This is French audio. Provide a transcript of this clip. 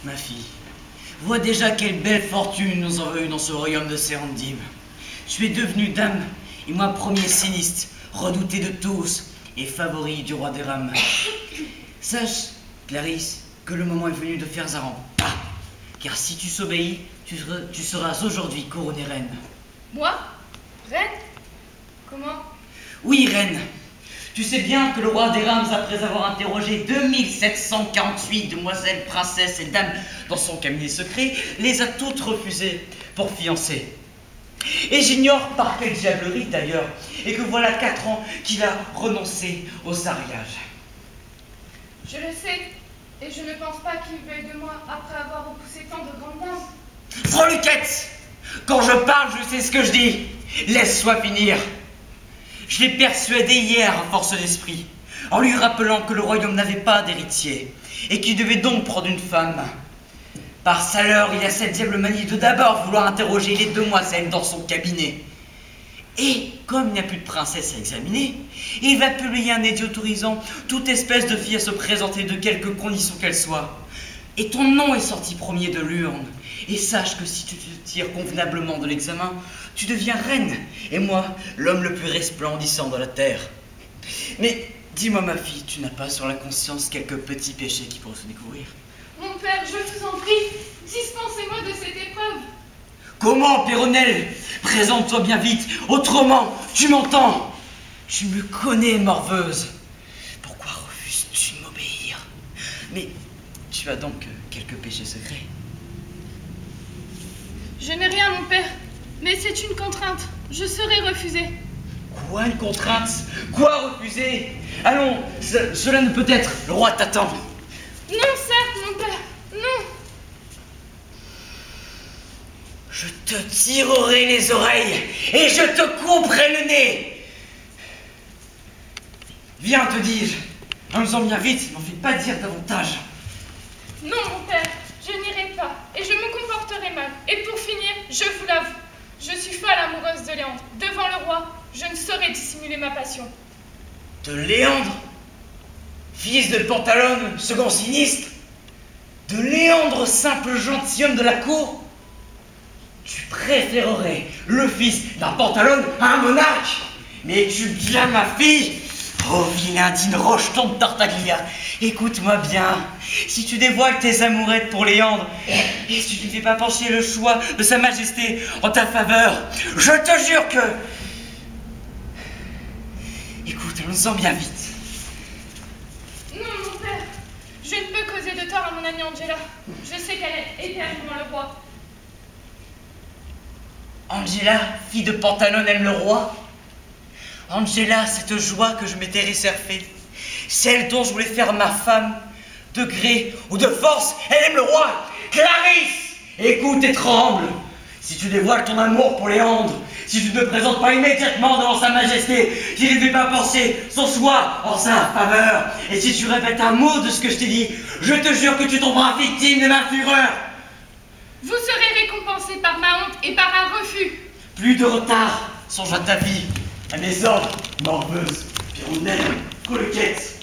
Ma fille, vois déjà quelle belle fortune nous avons eue dans ce royaume de Serendib. Tu es devenue dame, et moi premier sinistre, redouté de tous, et favori du roi des rames. Sache, Clarisse, que le moment est venu de faire Zaran. Car si tu s'obéis, tu seras aujourd'hui couronnée reine. Moi? Reine? Comment? Oui, reine. Tu sais bien que le roi des Rames, après avoir interrogé 2748 demoiselles, princesses et dames dans son cabinet secret, les a toutes refusées pour fiancées. Et j'ignore par quelle diablerie d'ailleurs, et que voilà 4 ans qu'il a renoncé au mariage. Je le sais, et je ne pense pas qu'il veuille de moi après avoir repoussé tant de grandes dames. Froliquette! Quand je parle, je sais ce que je dis. Laisse-moi finir. Je l'ai persuadé hier à force d'esprit, en lui rappelant que le royaume n'avait pas d'héritier, et qu'il devait donc prendre une femme. Par saleur, il a cette diable manie de d'abord vouloir interroger les demoiselles dans son cabinet. Et comme il n'y a plus de princesse à examiner, il va publier un édit autorisant toute espèce de fille à se présenter de quelque condition qu'elle soit. Et ton nom est sorti premier de l'urne. Et sache que si tu te tires convenablement de l'examen, tu deviens reine, et moi, l'homme le plus resplendissant de la terre. Mais dis-moi ma fille, tu n'as pas sur la conscience quelques petits péchés qui pourraient se découvrir? Mon père, je vous en prie, dispensez-moi de cette épreuve. Comment, Péronnelle? Présente-toi bien vite, autrement, tu m'entends? Tu me connais, morveuse. Pourquoi refuses-tu de m'obéir? Mais tu as donc quelques péchés secrets? Je n'ai rien, mon père, mais c'est une contrainte. Je serai refusée. Quoi, une contrainte? Quoi, refuser? Allons, cela ne peut être. Le roi t'attend. Non, certes, mon père, non. Je te tirerai les oreilles et je te couperai le nez. Viens, te dis-je. Allons-en bien vite, n'en fais pas dire davantage. Non, mon père, je n'irai pas, et je me comporterai mal. Et pour finir, je vous l'avoue, je suis folle amoureuse de Léandre. Devant le roi, je ne saurais dissimuler ma passion. De Léandre? Fils de Pantalone, second sinistre? De Léandre, simple gentilhomme de la cour? Tu préférerais le fils d'un Pantalone à un monarque? Mais es-tu bien ma fille? Oh, vilain digne rejeton de Tartaglia, écoute-moi bien. Si tu dévoiles tes amourettes pour Léandre, et si tu ne fais pas pencher le choix de sa majesté en ta faveur, je te jure que... Écoute, allons-en bien vite. Non, mon père, je ne peux causer de tort à mon amie Angela. Je sais qu'elle est éternellement le roi. Angela, fille de Pantalone, aime le roi? Angela, cette joie que je m'étais réservée, celle dont je voulais faire ma femme, de gré ou de force, elle aime le roi. Clarisse, écoute et tremble. Si tu dévoiles ton amour pour Léandre, si tu ne te présentes pas immédiatement devant sa majesté, s'il ne fait pas penser son choix en sa faveur, et si tu répètes un mot de ce que je t'ai dit, je te jure que tu tomberas victime de ma fureur. Vous serez récompensé par ma honte et par un refus. Plus de retard, songe à ta vie, à mes ordres, morveuse, Péronnelle, Coloquette.